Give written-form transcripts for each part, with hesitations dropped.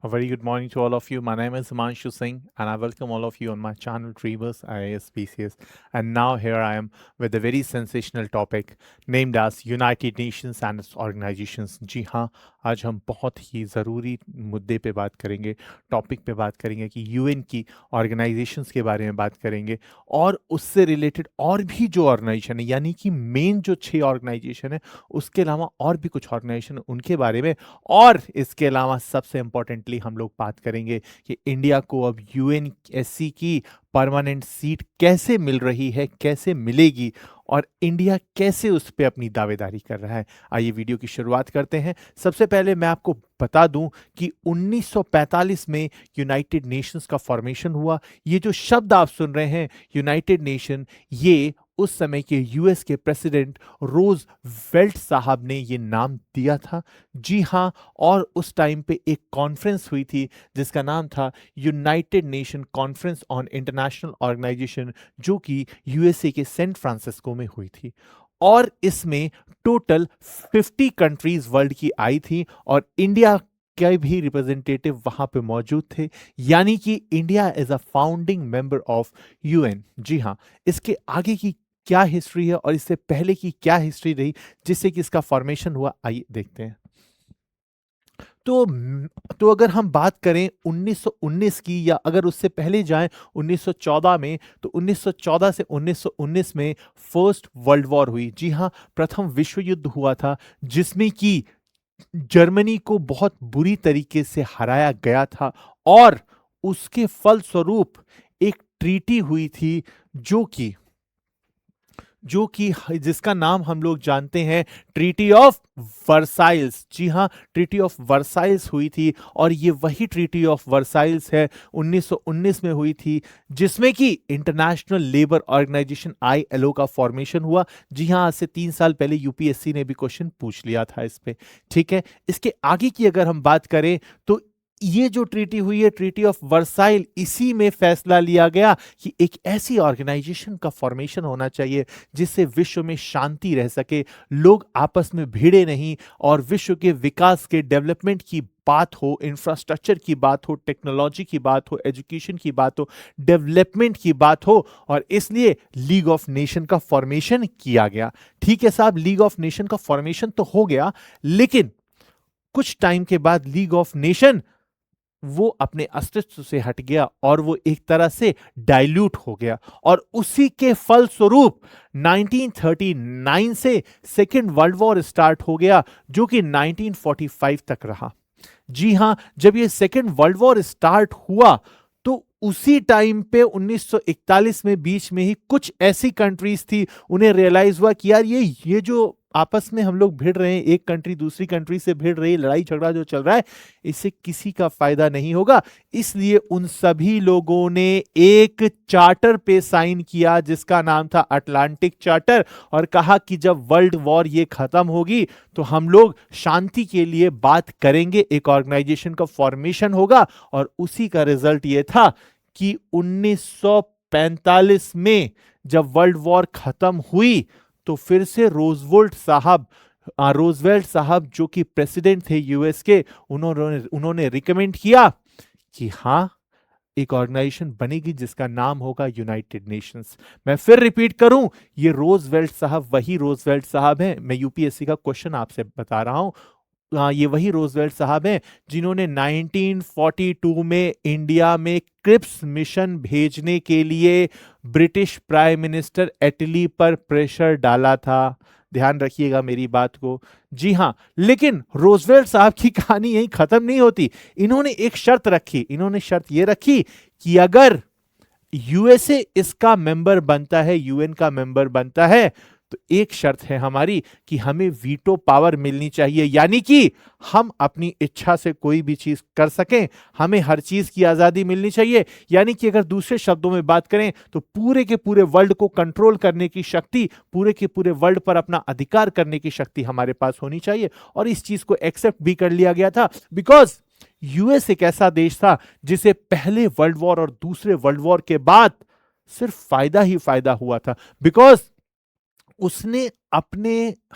A very good morning to all of you. My name is Himanshu Singh, and I welcome all of you on my channel Dreamers IAS PCS. And now here I am with a very sensational topic named as United Nations and its organizations. जी हाँ, आज हम बहुत ही ज़रूरी मुद्दे पे बात करेंगे, topic पे बात करेंगे कि यूएन की ऑर्गेनाइजेशंस के बारे में बात करेंगे और उससे रिलेटेड और भी जो ऑर्गेनाइजेशन है, यानी कि मेन जो 6 ऑर्गेनाइजेशन है, उसके अलावा और भी कुछ ऑर्गेनाइजेशन उनके बारे में। और इसके अलावा सबसे इम्पोर्टेंटली हम लोग बात करेंगे कि इंडिया को अब यूएनएससी की परमानेंट सीट कैसे मिल रही है, कैसे मिलेगी और इंडिया कैसे उस पर अपनी दावेदारी कर रहा है। आइए वीडियो की शुरुआत करते हैं। सबसे पहले मैं आपको बता दूं कि 1945 में यूनाइटेड नेशंस का फॉर्मेशन हुआ। ये जो शब्द आप सुन रहे हैं यूनाइटेड नेशन, ये उस समय के यूएस के प्रेसिडेंट रोजवेल्ट साहब ने ये नाम दिया था। जी हाँ, और उस टाइम पे एक कॉन्फ्रेंस हुई थी जिसका नाम था United Nation conference on international organization, जो कि यूएसए के सैन फ्रांसिस्को में हुई थी। और इसमें टोटल 50 कंट्रीज वर्ल्ड की आई थी और इंडिया के भी रिप्रेजेंटेटिव वहां पे मौजूद थे, यानी कि India is a founding member of UN. जी हाँ, इसके आगे की क्या हिस्ट्री है और इससे पहले की क्या हिस्ट्री रही जिससे कि इसका फॉर्मेशन हुआ, आइए देखते हैं। तो अगर हम बात करें 1919 की, या अगर उससे पहले जाएं 1914 में, तो 1914 से 1919 में फर्स्ट वर्ल्ड वॉर हुई। जी हाँ, प्रथम विश्व युद्ध हुआ था जिसमें कि जर्मनी को बहुत बुरी तरीके से हराया गया था और उसके फलस्वरूप एक ट्रीटी हुई थी जो कि जिसका नाम हम लोग जानते हैं ट्रीटी ऑफ वर्साइल्स। जी हाँ, ट्रीटी ऑफ वर्साइल्स हुई थी और ये वही ट्रीटी ऑफ वर्साइल्स है 1919 में हुई थी, जिसमें कि इंटरनेशनल लेबर ऑर्गेनाइजेशन आईएलओ का फॉर्मेशन हुआ। जी हाँ, आज से 3 साल पहले यूपीएससी ने भी क्वेश्चन पूछ लिया था इस पे। ठीक है, इसके आगे की अगर हम बात करें तो ये जो ट्रीटी हुई है ट्रीटी ऑफ वर्साइल, इसी में फैसला लिया गया कि एक ऐसी ऑर्गेनाइजेशन का फॉर्मेशन होना चाहिए जिससे विश्व में शांति रह सके, लोग आपस में भिड़े नहीं और विश्व के विकास के डेवलपमेंट की बात हो, इंफ्रास्ट्रक्चर की बात हो, टेक्नोलॉजी की बात हो, एजुकेशन की बात हो, डेवलपमेंट की बात हो, और इसलिए लीग ऑफ नेशन का फॉर्मेशन किया गया। ठीक है साहब, लीग ऑफ नेशन का फॉर्मेशन तो हो गया, लेकिन कुछ टाइम के बाद लीग ऑफ नेशन वो अपने अस्तित्व से हट गया और वो एक तरह से डाइल्यूट हो गया और उसी के फलस्वरूप 1939 से सेकेंड वर्ल्ड वॉर स्टार्ट हो गया, जो कि 1945 तक रहा। जी हां, जब ये सेकेंड वर्ल्ड वॉर स्टार्ट हुआ तो उसी टाइम पे 1941 में बीच में ही कुछ ऐसी कंट्रीज थी, उन्हें रियलाइज हुआ कि यार ये जो आपस में हम लोग भिड़ रहे हैं, एक कंट्री दूसरी कंट्री से भिड़ रही है, लड़ाई झगड़ा जो चल रहा है, इससे किसी का फायदा नहीं होगा। इसलिए उन सभी लोगों ने एक चार्टर पे साइन किया जिसका नाम था अटलांटिक चार्टर, और कहा कि जब वर्ल्ड वॉर ये खत्म होगी तो हम लोग शांति के लिए बात करेंगे, एक ऑर्गेनाइजेशन का फॉर्मेशन होगा। और उसी का रिजल्ट ये था कि 1945 में जब वर्ल्ड वॉर खत्म हुई तो फिर से रोजवेल्ट साहब जो कि प्रेसिडेंट थे यूएस के, उन्होंने रिकमेंड किया कि हां, एक ऑर्गेनाइजेशन बनेगी जिसका नाम होगा यूनाइटेड नेशंस। मैं फिर रिपीट करूं, ये रोजवेल्ट साहब वही रोजवेल्ट साहब हैं, मैं यूपीएससी का क्वेश्चन आपसे बता रहा हूं। ये वही रोजवेल्ट साहब हैं जिन्होंने 1942 में इंडिया में क्रिप्स मिशन भेजने के लिए ब्रिटिश प्राइम मिनिस्टर एटली पर प्रेशर डाला था। ध्यान रखिएगा मेरी बात को। जी हां, लेकिन रोजवेल्ट साहब की कहानी यहीं खत्म नहीं होती। इन्होंने एक शर्त रखी, इन्होंने शर्त यह रखी कि अगर यूएसए इसका मेंबर बनता है, यूएन का मेंबर बनता है, तो एक शर्त है हमारी कि हमें वीटो पावर मिलनी चाहिए, यानी कि हम अपनी इच्छा से कोई भी चीज कर सकें, हमें हर चीज की आजादी मिलनी चाहिए। यानी कि अगर दूसरे शब्दों में बात करें तो पूरे के पूरे वर्ल्ड को कंट्रोल करने की शक्ति, पूरे के पूरे वर्ल्ड पर अपना अधिकार करने की शक्ति हमारे पास होनी चाहिए। और इस चीज को एक्सेप्ट भी कर लिया गया था, बिकॉज यूएस एक ऐसा देश था जिसे पहले वर्ल्ड वॉर और दूसरे वर्ल्ड वॉर के बाद सिर्फ फायदा ही फायदा हुआ था, बिकॉज उसने अपने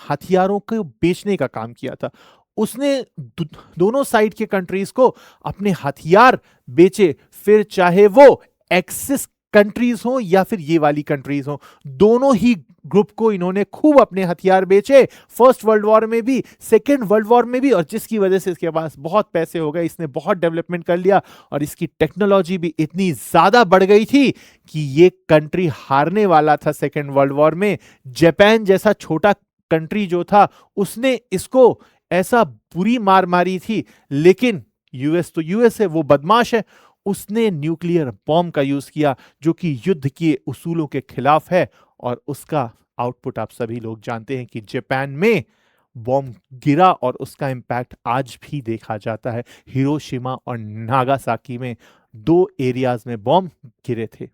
हथियारों को बेचने का काम किया था। उसने दोनों साइड के कंट्रीज को अपने हथियार बेचे, फिर चाहे वो एक्सिस कंट्रीज हो या फिर ये वाली कंट्रीज हो, दोनों ही ग्रुप को इन्होंने खूब अपने हथियार बेचे, फर्स्ट वर्ल्ड वॉर में भी, सेकेंड वर्ल्ड वॉर में भी, और जिसकी वजह से इसके पास बहुत पैसे हो गए, इसने बहुत डेवलपमेंट कर लिया और इसकी टेक्नोलॉजी भी इतनी ज्यादा बढ़ गई थी कि ये कंट्री हारने वाला था सेकेंड वर्ल्ड वॉर में। जापान जैसा छोटा कंट्री जो था उसने इसको ऐसा बुरी मार मारी थी, लेकिन यूएस तो यूएस है, वो बदमाश है, उसने न्यूक्लियर बॉम्ब का यूज किया जो कि युद्ध के उसूलों के खिलाफ है, और उसका आउटपुट आप सभी लोग जानते हैं कि जापान में बॉम्ब गिरा और उसका इंपैक्ट आज भी देखा जाता है। हिरोशिमा और नागासाकी में 2 एरियाज में बॉम्ब गिरे थे।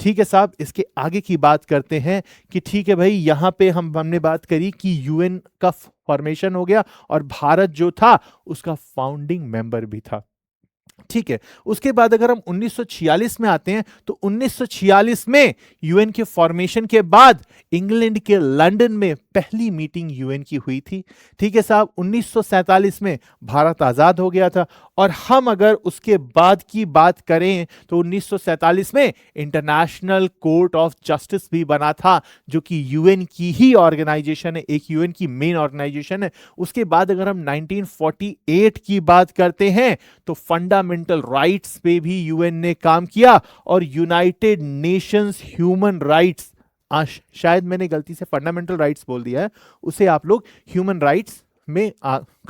ठीक है साहब, इसके आगे की बात करते हैं कि ठीक है भाई, यहां पे हमने बात करी कि यूएन का फॉर्मेशन हो गया और भारत जो था उसका फाउंडिंग मेंबर भी था। ठीक है, उसके बाद अगर हम 1946 में आते हैं तो 1946 में यूएन के फॉर्मेशन के बाद इंग्लैंड के लंदन में पहली मीटिंग यूएन की हुई थी। ठीक है साहब, 1947 में भारत आजाद हो गया था, और हम अगर उसके बाद की बात करें तो 1947 में इंटरनेशनल कोर्ट ऑफ जस्टिस भी बना था, जो कि यूएन की ही ऑर्गेनाइजेशन है, एक यूएन की मेन ऑर्गेनाइजेशन है। उसके बाद अगर हम 1948 की बात करते हैं तो फंडामेंटल राइट्स पे भी यूएन ने काम किया, और यूनाइटेड नेशंस ह्यूमन राइट्स, शायद मैंने गलती से फंडामेंटल राइट्स बोल दिया है, उसे आप लोग ह्यूमन राइट्स में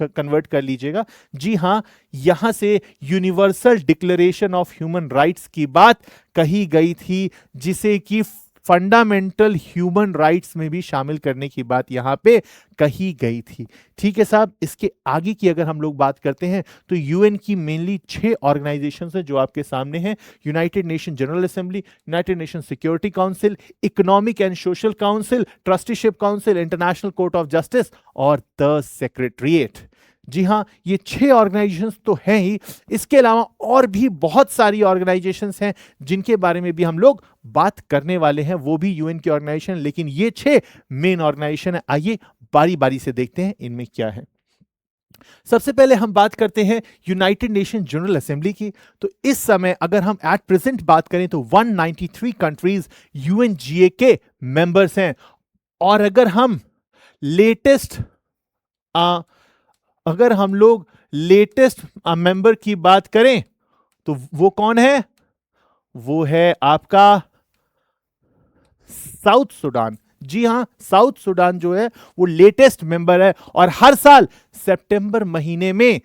कन्वर्ट कर लीजिएगा। जी हां, यहां से universal declaration of human rights की बात कही गई थी, जिसे कि फंडामेंटल ह्यूमन राइट्स में भी शामिल करने की बात यहां पे कही गई थी। ठीक है साहब, इसके आगे की अगर हम लोग बात करते हैं तो यूएन की मेनली 6 ऑर्गेनाइजेशंस हैं जो आपके सामने हैं। United nation general assembly, United nation security council, economic and social council, trusteeship council, international court of justice और द सेक्रेटरीट। जी हां, ये 6 ऑर्गेनाइजेशंस तो हैं ही, इसके अलावा और भी बहुत सारी ऑर्गेनाइजेशंस हैं जिनके बारे में भी हम लोग बात करने वाले हैं, वो भी यूएन की ऑर्गेनाइजेशन, लेकिन ये 6 मेन ऑर्गेनाइजेशन है। आइए बारी बारी से देखते हैं इनमें क्या है। सबसे पहले हम बात करते हैं यूनाइटेड नेशन जनरल असेंबली की। तो इस समय अगर हम एट प्रेजेंट बात करें तो 193 कंट्रीज यूएनजीए के मेंबर्स हैं, और अगर हम लेटेस्ट मेंबर की बात करें तो वो कौन है? वो है आपका साउथ सुडान। जी हां, साउथ सुडान जो है वो लेटेस्ट मेंबर है, और हर साल सितंबर महीने में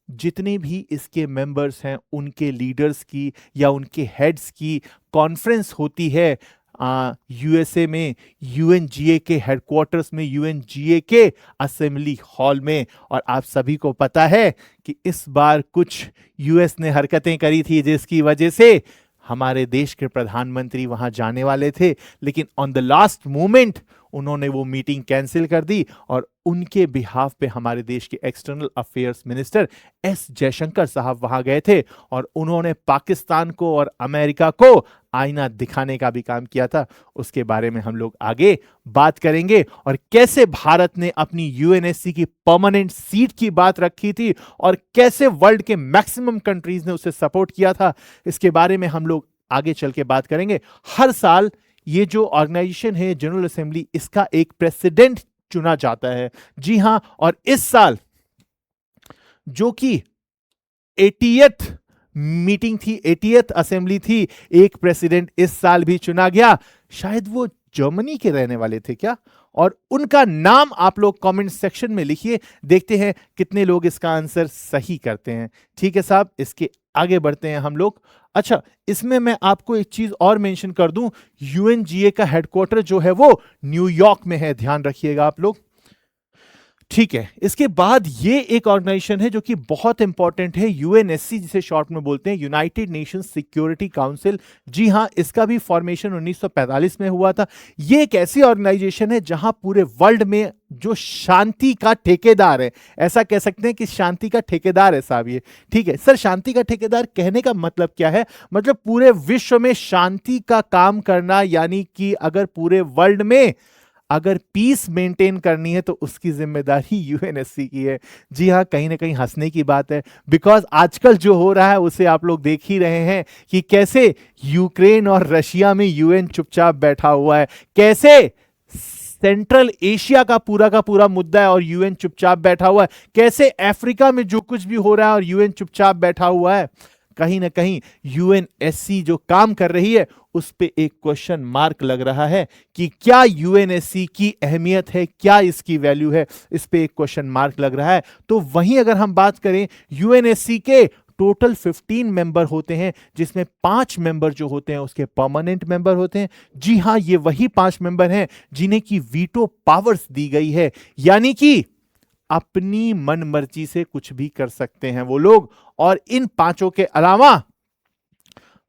जितने भी इसके मेंबर्स हैं उनके लीडर्स की या उनके हेड्स की कॉन्फ्रेंस होती है यूएसए में, यूएनजीए के हेडक्वार्टर्स में, यूएनजीए के असेंबली हॉल में। और आप सभी को पता है कि इस बार कुछ यूएस ने हरकतें करी थी जिसकी वजह से हमारे देश के प्रधानमंत्री वहां जाने वाले थे, लेकिन ऑन द लास्ट मोमेंट उन्होंने वो मीटिंग कैंसिल कर दी, और उनके बिहाफ पे हमारे देश के external affairs minister S Jaishankar साहब वहां गए थे, और उन्होंने पाकिस्तान को और अमेरिका को आईना दिखाने का भी काम किया था। उसके बारे में हम लोग आगे बात करेंगे, और कैसे भारत ने अपनी यूएनएससी की परमानेंट सीट की बात रखी थी और कैसे वर्ल्ड के मैक्सिमम कंट्रीज ने उसे सपोर्ट किया था, इसके बारे में हम लोग आगे चल के बात करेंगे। हर साल ये जो ऑर्गेनाइजेशन है जनरल असेंबली, इसका एक प्रेसिडेंट चुना जाता है। जी हां, और इस साल जो कि 80th मीटिंग थी, 80th असेंबली थी, एक प्रेसिडेंट इस साल भी चुना गया। शायद वो जर्मनी के रहने वाले थे क्या? और उनका नाम आप लोग कमेंट सेक्शन में लिखिए, देखते हैं कितने लोग इसका आंसर सही करते हैं। ठीक है साहब, इसके आगे बढ़ते हैं हम लोग। अच्छा, इसमें मैं आपको एक चीज और मेंशन कर दूं, यूएनजीए का हेडक्वार्टर जो है वो न्यूयॉर्क में है, ध्यान रखिएगा आप लोग। ठीक है, इसके बाद ये एक ऑर्गेनाइजेशन है जो कि बहुत इंपॉर्टेंट है, यूएनएससी जिसे शॉर्ट में बोलते हैं, यूनाइटेड नेशंस सिक्योरिटी काउंसिल। जी हां, इसका भी फॉर्मेशन 1945 में हुआ था। ये एक ऐसी ऑर्गेनाइजेशन है जहां पूरे वर्ल्ड में जो शांति का ठेकेदार है, ऐसा कह सकते हैं कि शांति का ठेकेदार है साहब ये। ठीक है सर, शांति का ठेकेदार कहने का मतलब क्या है? मतलब पूरे विश्व में शांति का काम करना, यानी कि अगर पूरे वर्ल्ड में अगर पीस मेंटेन करनी है तो उसकी जिम्मेदारी यूएनएससी की है। जी हाँ, कहीं ना कहीं हंसने की बात है, बिकॉज आजकल जो हो रहा है उसे आप लोग देख ही रहे हैं कि कैसे यूक्रेन और रशिया में यूएन चुपचाप बैठा हुआ है, कैसे सेंट्रल एशिया का पूरा मुद्दा है और यूएन चुपचाप बैठा हुआ है, कैसे अफ्रीका में जो कुछ भी हो रहा है और यूएन चुपचाप बैठा हुआ है। कहीं ना कहीं यूएनएससी जो काम कर रही है उस पे एक क्वेश्चन मार्क लग रहा है कि क्या यूएनएससी की अहमियत है, क्या इसकी वैल्यू है, इस पे एक क्वेश्चन मार्क लग रहा है। तो वहीं अगर हम बात करें यूएनएससी के टोटल 15 मेंबर होते हैं, जिसमें 5 मेंबर जो होते हैं उसके परमानेंट मेंबर होते हैं। जी हां, ये वही 5 मेंबर हैं जिन्हें की वीटो पावर्स दी गई है, यानी कि अपनी मनमर्जी से कुछ भी कर सकते हैं वो लोग। और इन 5 के अलावा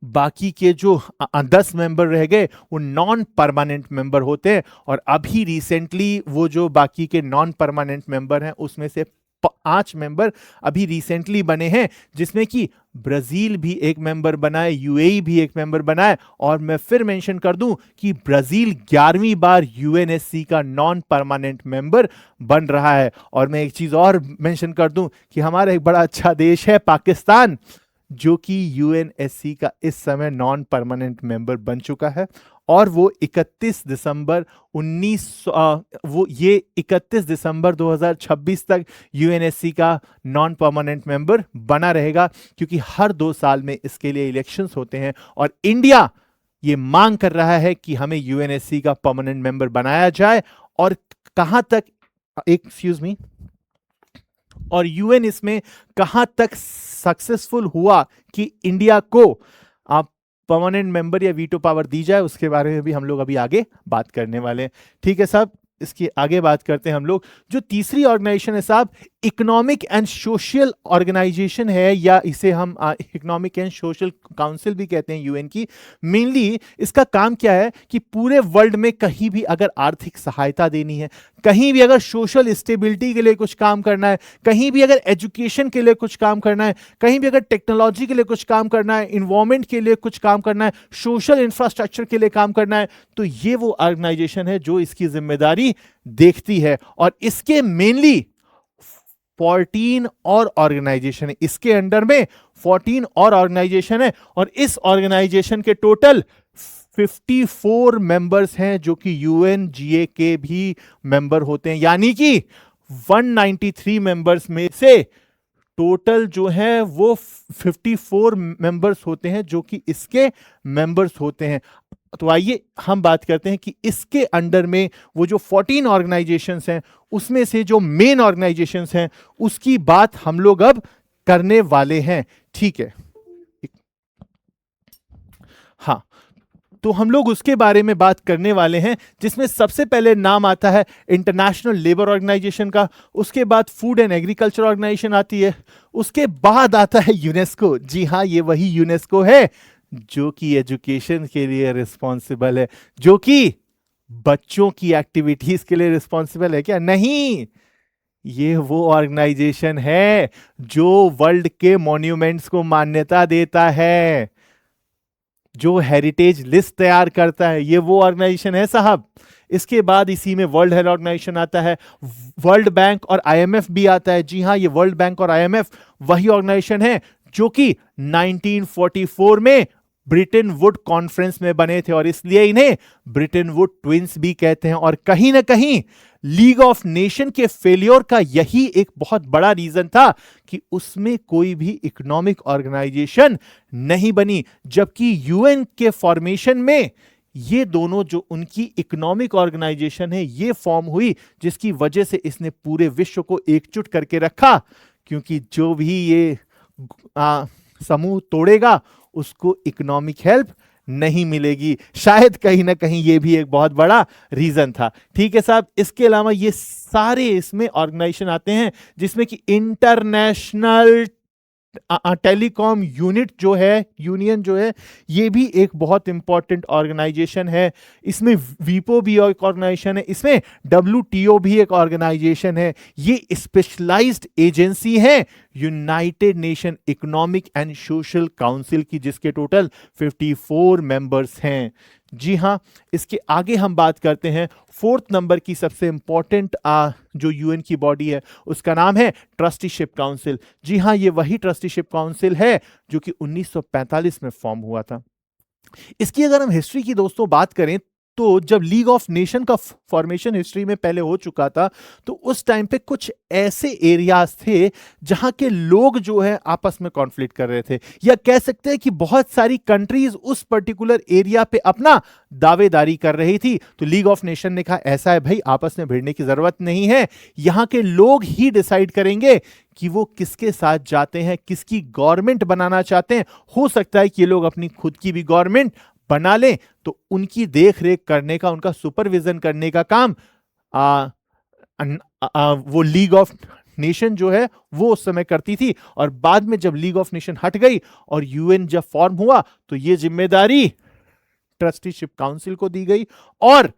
बाकी के जो 10 मेंबर रह गए वो नॉन परमानेंट मेंबर होते हैं। और अभी रिसेंटली वो जो बाकी के नॉन परमानेंट मेंबर हैं उसमें से 5 मेंबर अभी रिसेंटली बने हैं, जिसमें कि ब्राजील भी एक मेंबर बना है, यूएई भी एक मेंबर बना है। और मैं फिर मेंशन कर दूं कि ब्राजील 11वीं बार यूएनएससी का नॉन परमानेंट मेंबर बन रहा है। और मैं एक चीज और मेंशन कर दूं कि हमारा एक बड़ा अच्छा देश है पाकिस्तान, जो कि यूएनएससी का इस समय नॉन परमानेंट मेंबर बन चुका है। और वो 31 दिसंबर 2026 तक यूएनएससी का नॉन परमानेंट मेंबर बना रहेगा, क्योंकि हर 2 साल में इसके लिए इलेक्शंस होते हैं और इंडिया ये मांग कर रहा है कि हमें यूएनएससी का परमानेंट मेंबर बनाया जाए। और कहां तक, एक्सक्यूज मी, और यूएन इसमें कहां तक सक्सेसफुल हुआ कि इंडिया को आप परमानेंट मेंबर या वीटो पावर दी जाए, उसके बारे में भी हम लोग अभी आगे बात करने वाले हैं। ठीक है साहब, इसकी आगे बात करते हैं हम लोग। जो तीसरी ऑर्गेनाइजेशन है साहब, इकोनॉमिक एंड सोशल ऑर्गेनाइजेशन है, या इसे हम इकोनॉमिक एंड सोशल काउंसिल भी कहते हैं यूएन की। मेनली इसका काम क्या है कि पूरे वर्ल्ड में कहीं भी अगर आर्थिक सहायता देनी है, कहीं भी अगर सोशल स्टेबिलिटी के लिए कुछ काम करना है, कहीं भी अगर एजुकेशन के लिए कुछ काम करना है, कहीं भी अगर टेक्नोलॉजी के लिए कुछ काम करना है, इन्वायरमेंट के लिए कुछ काम करना है, सोशल इंफ्रास्ट्रक्चर के लिए काम करना है, तो ये वो ऑर्गेनाइजेशन है जो इसकी जिम्मेदारी देखती है। और इसके मेनली 14 और ऑर्गेनाइजेशन है, इसके अंडर में 14 और ऑर्गेनाइजेशन है। और इस ऑर्गेनाइजेशन के टोटल 54 मेंबर्स हैं जो कि यूएनजीए के भी मेंबर होते हैं, यानी कि 193 मेंबर्स में से टोटल जो है वो 54 मेंबर्स होते हैं जो कि इसके मेंबर्स होते हैं। तो आइए हम बात करते हैं कि इसके अंडर में वो जो 14 ऑर्गेनाइजेशंस हैं उसमें से जो मेन ऑर्गेनाइजेशंस हैं उसकी बात हम लोग अब करने वाले हैं। ठीक है, हाँ, तो हम लोग उसके बारे में बात करने वाले हैं, जिसमें सबसे पहले नाम आता है इंटरनेशनल लेबर ऑर्गेनाइजेशन का, उसके बाद फूड एंड एग्रीकल्चर ऑर्गेनाइजेशन आती है, उसके बाद आता है यूनेस्को। जी हाँ, ये वही यूनेस्को है जो कि एजुकेशन के लिए रिस्पॉन्सिबल है, जो कि बच्चों की एक्टिविटीज के लिए रिस्पॉन्सिबल है। क्या नहीं, ये वो ऑर्गेनाइजेशन है जो वर्ल्ड के मॉन्यूमेंट्स को मान्यता देता है, जो हेरिटेज लिस्ट तैयार करता है, ये वो ऑर्गेनाइजेशन है साहब। इसके बाद इसी में वर्ल्ड हेल्थ ऑर्गेनाइजेशन आता है, वर्ल्ड बैंक और आईएमएफ भी आता है। जी हाँ, ये वर्ल्ड बैंक और आईएमएफ वही ऑर्गेनाइजेशन है जो कि 1944 में ब्रिटेन वुड कॉन्फ्रेंस में बने थे, और इसलिए इन्हें ब्रिटेन वुड ट्विंस भी कहते हैं। और कहीं ना कहीं लीग ऑफ नेशन के फेलियर का यही एक बहुत बड़ा रीजन था कि उसमें कोई भी इकोनॉमिक ऑर्गेनाइजेशन नहीं बनी, जबकि यूएन के फॉर्मेशन में ये दोनों जो उनकी इकोनॉमिक ऑर्गेनाइजेशन है ये फॉर्म हुई, जिसकी वजह से इसने पूरे विश्व को एकजुट करके रखा। क्योंकि जो भी ये समूह तोड़ेगा उसको इकोनॉमिक हेल्प नहीं मिलेगी। शायद कहीं ना कहीं ये भी एक बहुत बड़ा रीजन था। ठीक है साहब, इसके अलावा ये सारे इसमें ऑर्गेनाइजेशन आते हैं, जिसमें कि इंटरनेशनल टेलीकॉम यूनिट जो है, यूनियन जो है, ये भी एक बहुत इंपॉर्टेंट ऑर्गेनाइजेशन है। इसमें वीपो भी एक ऑर्गेनाइजेशन है, इसमें डब्ल्यूटीओ भी एक ऑर्गेनाइजेशन है। ये स्पेशलाइज्ड एजेंसी है United nation economic and social council की, जिसके टोटल 54 मेंबर्स हैं। जी हाँ, इसके आगे हम बात करते हैं फोर्थ नंबर की सबसे इंपॉर्टेंट जो यूएन की बॉडी है उसका नाम है ट्रस्टीशिप काउंसिल। जी हाँ, ये वही ट्रस्टीशिप काउंसिल है जो कि 1945 में फॉर्म हुआ था। इसकी अगर हम हिस्ट्री की दोस्तों बात करें तो जब लीग ऑफ नेशन का फॉर्मेशन हिस्ट्री में पहले हो चुका था तो उस टाइम पे कुछ ऐसे एरियाज थे जहां के लोग जो है आपस में कॉन्फ्लिक्ट कर रहे थे, या कह सकते हैं कि बहुत सारी कंट्रीज उस पर्टिकुलर एरिया पे अपना दावेदारी कर रही थी। तो लीग ऑफ नेशन ने कहा ऐसा है भाई, आपस में भिड़ने की जरूरत नहीं है, यहां के लोग ही डिसाइड करेंगे कि वो किसके साथ जाते हैं, किसकी गवर्नमेंट बनाना चाहते हैं। हो सकता है कि ये लोग अपनी खुद की भी गवर्नमेंट बना लें, तो उनकी देख रेख करने का, उनका सुपरविजन करने का काम वो लीग ऑफ नेशन जो है वो उस समय करती थी। और बाद में जब लीग ऑफ नेशन हट गई और यूएन जब फॉर्म हुआ तो ये जिम्मेदारी ट्रस्टीशिप काउंसिल को दी गई। और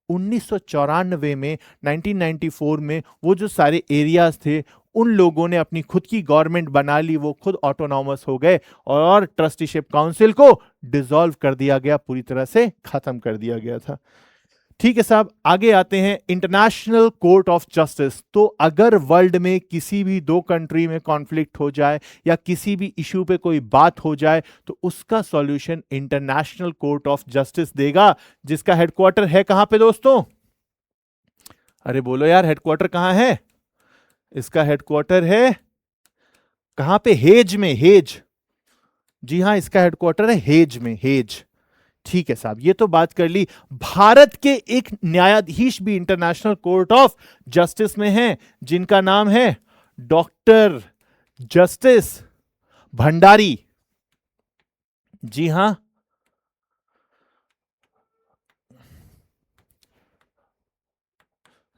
1994 में 1994 में वो जो सारे एरियाज थे उन लोगों ने अपनी खुद की गवर्नमेंट बना ली, वो खुद ऑटोनॉमस हो गए और ट्रस्टीशिप काउंसिल को डिसॉल्व कर दिया गया, पूरी तरह से खत्म कर दिया गया था। ठीक है साहब, आगे आते हैं इंटरनेशनल कोर्ट ऑफ जस्टिस। तो अगर वर्ल्ड में किसी भी दो कंट्री में कॉन्फ्लिक्ट हो जाए या किसी भी इशू पे कोई बात हो जाए तो उसका solution international court of justice देगा, जिसका हेडक्वार्टर है कहां पे दोस्तों? अरे बोलो यार, हेडक्वार्टर कहां है? इसका हेडक्वार्टर है कहां पे? हेज में, हेज। जी हां, इसका हेडक्वार्टर है हेज में, हेज। ठीक है साहब, ये तो बात कर ली। भारत के एक न्यायाधीश भी इंटरनेशनल कोर्ट ऑफ जस्टिस में हैं, जिनका नाम है डॉक्टर जस्टिस भंडारी। जी हां,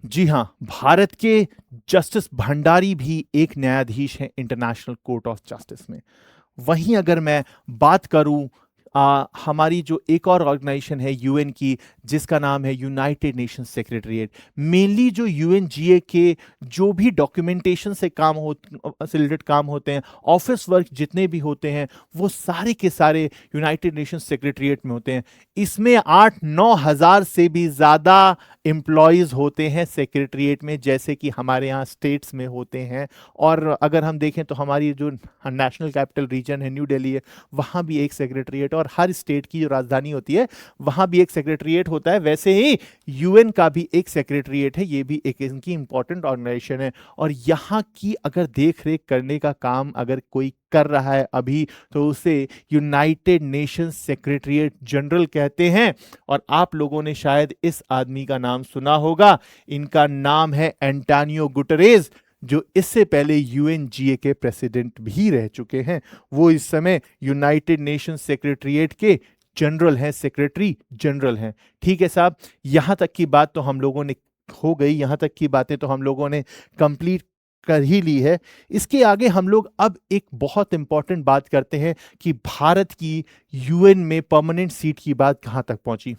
जी हां, भारत के जस्टिस भंडारी भी एक न्यायाधीश हैं इंटरनेशनल कोर्ट ऑफ जस्टिस में। वहीं अगर मैं बात करूं हमारी जो एक और ऑर्गेनाइजेशन है यूएन की, जिसका नाम है यूनाइटेड नेशंस सेक्रेटरीट। मेनली जो यूएनजीए के जो भी डॉक्यूमेंटेशन से रिलेटेड काम होते हैं, ऑफिस वर्क जितने भी होते हैं, वो सारे के सारे यूनाइटेड नेशंस सेक्रेटरीट में होते हैं। इसमें 8-9 हजार से भी ज्यादा एम्प्लॉयज होते हैं सेक्रेटरीट में, जैसे कि हमारे यहाँ स्टेट्स में होते हैं। और अगर हम देखें तो हमारी जो नेशनल कैपिटल रीजन है न्यू दिल्ली है, वहाँ भी एक सेक्रेटरीट, और हर स्टेट की जो राजधानी होती है वहाँ भी एक सेक्रेटरीट होता है। वैसे ही यूएन का भी एक सेक्रेटरीट है, ये भी एक इनकी इंपॉर्टेंट ऑर्गेनाइजेशन है। और यहाँ की अगर देख रेख करने का काम अगर कोई कर रहा है अभी, तो उसे यूनाइटेड नेशंस सेक्रेटरीट जनरल कहते हैं। और आप लोगों ने शायद इस आदमी का नाम सुना होगा, इनका नाम है एंटोनियो गुटेरेस, जो इससे पहले यूएनजीए के प्रेसिडेंट भी रह चुके हैं। वो इस समय यूनाइटेड नेशंस सेक्रेटरीट के जनरल हैं, सेक्रेटरी जनरल हैं। ठीक है साहब, यहां तक की बात तो हम लोगों ने हो गई, यहां तक की बातें तो हम लोगों ने कंप्लीट कर ही ली है। इसके आगे हम लोग अब एक बहुत इंपॉर्टेंट बात करते हैं कि भारत की यूएन में परमानेंट सीट की बात कहां तक पहुंची।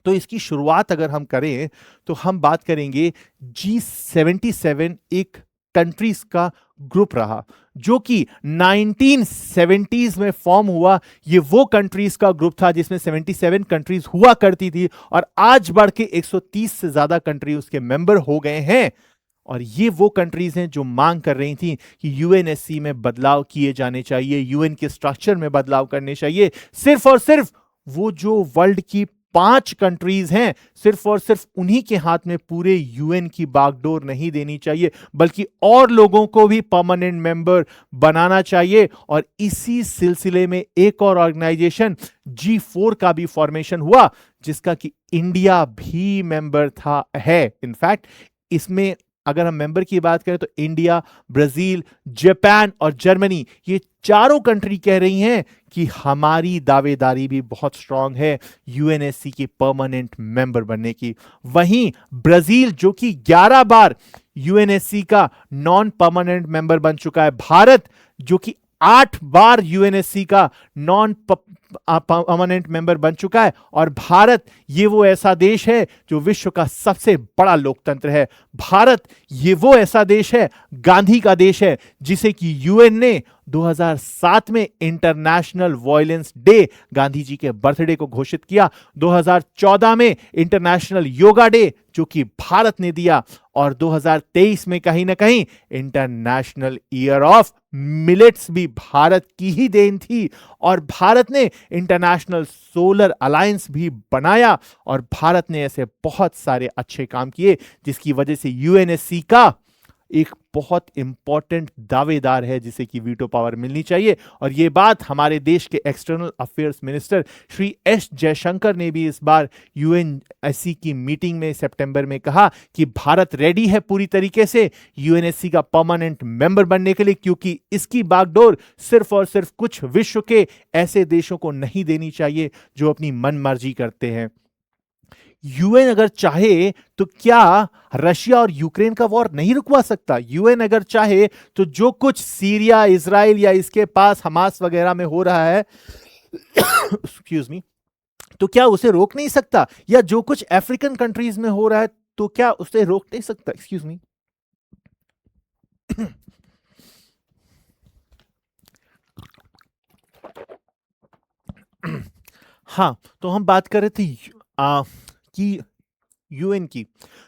तो इसकी शुरुआत अगर हम करें तो हम बात करेंगे G77 एक कंट्रीज का ग्रुप रहा जो कि 1970s में फॉर्म हुआ। ये वो कंट्रीज का ग्रुप था जिसमें 77 कंट्रीज हुआ करती थी, और आज बढ़ के 130 से ज्यादा कंट्री उसके मेंबर हो गए हैं। और ये वो कंट्रीज हैं जो मांग कर रही थी कि यूएनएससी में बदलाव किए जाने चाहिए, यूएन के स्ट्रक्चर में बदलाव करने चाहिए। सिर्फ और सिर्फ वो जो वर्ल्ड की 5 कंट्रीज हैं, सिर्फ और सिर्फ उन्हीं के हाथ में पूरे यूएन की बागडोर नहीं देनी चाहिए, बल्कि और लोगों को भी परमानेंट मेंबर बनाना चाहिए। और इसी सिलसिले में एक और ऑर्गेनाइजेशन G4 का भी फॉर्मेशन हुआ, जिसका कि इंडिया भी मेंबर था है। इनफैक्ट इसमें अगर हम मेंबर की बात करें तो इंडिया, ब्राजील, जापान और जर्मनी, ये चारों कंट्री कह रही हैं कि हमारी दावेदारी भी बहुत स्ट्रांग है यूएनएससी की परमानेंट मेंबर बनने की। वहीं ब्राजील जो कि 11 बार यूएनएससी का नॉन परमानेंट मेंबर बन चुका है, भारत जो कि 8 बार यूएनएससी का नॉन परमानेंट मेंबर बन चुका है। और भारत ये वो ऐसा देश है जो विश्व का सबसे बड़ा लोकतंत्र है। भारत ये वो ऐसा देश है, गांधी का देश है, जिसे कि यूएन ने 2007 में international violence day, Gandhi ji के बर्थडे को घोषित किया। 2014 में इंटरनेशनल योगा डे, जो कि भारत ने दिया। और 2023 में कहीं ना कहीं इंटरनेशनल ईयर ऑफ मिलेट्स भी भारत की ही देन थी। और भारत ने इंटरनेशनल सोलर अलायंस भी बनाया। और भारत ने ऐसे बहुत सारे अच्छे काम किए, जिसकी वजह से यूएनएससी का एक बहुत इंपॉर्टेंट दावेदार है, जिसे कि वीटो पावर मिलनी चाहिए। और यह बात हमारे देश के external affairs minister Shri S Jaishankar ने भी इस बार यूएनएससी की मीटिंग में सितंबर में कहा कि भारत रेडी है पूरी तरीके से यूएनएससी का परमानेंट मेंबर बनने के लिए, क्योंकि इसकी बागडोर सिर्फ और सिर्फ कुछ विश्व के ऐसे देशों को नहीं देनी चाहिए जो अपनी मनमर्जी करते हैं। यूएन अगर चाहे तो क्या रशिया और यूक्रेन का वॉर नहीं रुकवा सकता? यूएन अगर चाहे तो जो कुछ सीरिया, इजराइल या इसके पास हमास वगैरह में हो रहा है एक्सक्यूज मी, तो क्या उसे रोक नहीं सकता? या जो कुछ अफ्रीकन कंट्रीज में हो रहा है तो क्या उसे रोक नहीं सकता? Excuse me. हाँ, तो हम बात कर रहे थे कि यूएन की,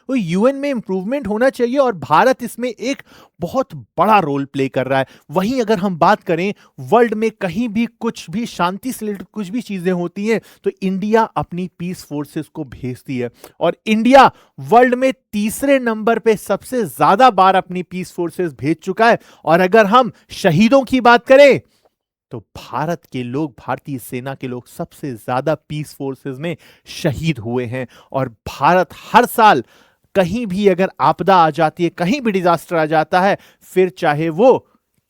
तो यूएन में इंप्रूवमेंट होना चाहिए और भारत इसमें एक बहुत बड़ा रोल प्ले कर रहा है। वहीं अगर हम बात करें वर्ल्ड में कहीं भी कुछ भी शांति से रिलेटेड कुछ भी चीजें होती हैं तो इंडिया अपनी पीस फोर्सेस को भेजती है। और इंडिया वर्ल्ड में तीसरे नंबर पे सबसे ज्यादा बार अपनी पीस फोर्सेस भेज चुका है। और अगर हम शहीदों की बात करें तो भारत के लोग, भारतीय सेना के लोग सबसे ज्यादा पीस फोर्सेस में शहीद हुए हैं। और भारत हर साल कहीं भी अगर आपदा आ जाती है, कहीं भी डिजास्टर आ जाता है, फिर चाहे वो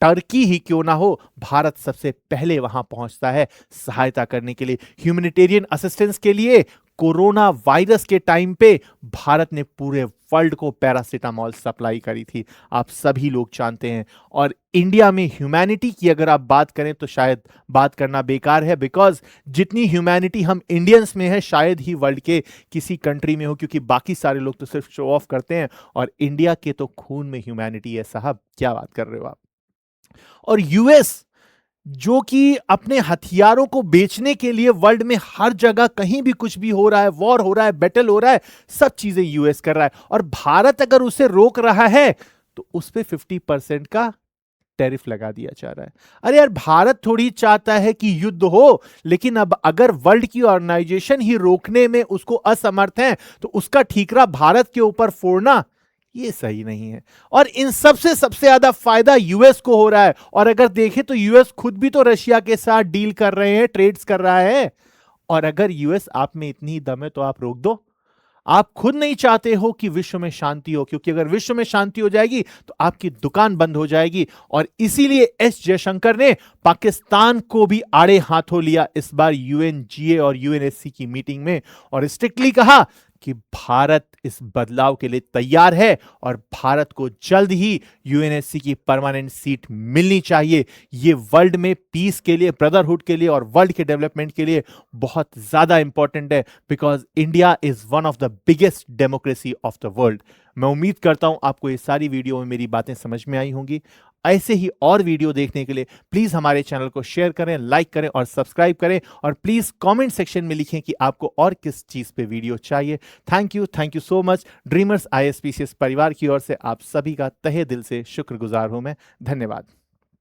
टर्की ही क्यों ना हो, भारत सबसे पहले वहां पहुंचता है सहायता करने के लिए, ह्यूमैनिटेरियन असिस्टेंस के लिए। कोरोना वायरस के टाइम पे भारत ने पूरे वर्ल्ड को पैरासिटामॉल सप्लाई करी थी, आप सभी लोग जानते हैं। और इंडिया में ह्यूमैनिटी की अगर आप बात करें तो शायद बात करना बेकार है, बिकॉज जितनी ह्यूमैनिटी हम इंडियंस में है शायद ही वर्ल्ड के किसी कंट्री में हो, क्योंकि बाकी सारे लोग तो सिर्फ शो ऑफ करते हैं और इंडिया के तो खून में ह्यूमैनिटी है। साहब क्या बात कर रहे हो आप? और यूएस जो कि अपने हथियारों को बेचने के लिए वर्ल्ड में हर जगह कहीं भी कुछ भी हो रहा है, वॉर हो रहा है, बैटल हो रहा है, सब चीजें यूएस कर रहा है। और भारत अगर उसे रोक रहा है तो उस पे 50% का टैरिफ लगा दिया जा रहा है। अरे यार, भारत थोड़ी चाहता है कि युद्ध हो, लेकिन अब अगर वर्ल्ड की ऑर्गेनाइजेशन ही रोकने में उसको असमर्थ है तो उसका ठीकरा भारत के ऊपर फोड़ना ये सही नहीं है। और इन सबसे सबसे ज्यादा फायदा यूएस को हो रहा है। और अगर देखें तो यूएस खुद भी तो रशिया के साथ डील कर रहे हैं, ट्रेड्स कर रहा है। और अगर यूएस आप में इतनी दम है तो आप रोक दो। आप खुद नहीं चाहते हो कि विश्व में शांति हो, क्योंकि अगर विश्व में शांति हो जाएगी तो आपकी दुकान बंद हो जाएगी। और इसीलिए एस जयशंकर ने पाकिस्तान को भी आड़े हाथों लिया इस बार यूएनजीए और यूएनएससी की मीटिंग में, और स्ट्रिक्टली कहा कि भारत इस बदलाव के लिए तैयार है और भारत को जल्द ही यूएनएससी की परमानेंट सीट मिलनी चाहिए। ये वर्ल्ड में पीस के लिए, ब्रदरहुड के लिए और वर्ल्ड के डेवलपमेंट के लिए बहुत ज्यादा इंपॉर्टेंट है, because India is one of the biggest democracy of the world. मैं उम्मीद करता हूं आपको ये सारी वीडियो में मेरी बातें समझ में आई होंगी। ऐसे ही और वीडियो देखने के लिए प्लीज हमारे चैनल को शेयर करें, लाइक करें और सब्सक्राइब करें। और प्लीज कमेंट सेक्शन में लिखें कि आपको और किस चीज पे वीडियो चाहिए। Thank you so much. Dreamers IAS PCS परिवार की ओर से आप सभी का तहे दिल से शुक्रगुजार हूं मैं। धन्यवाद।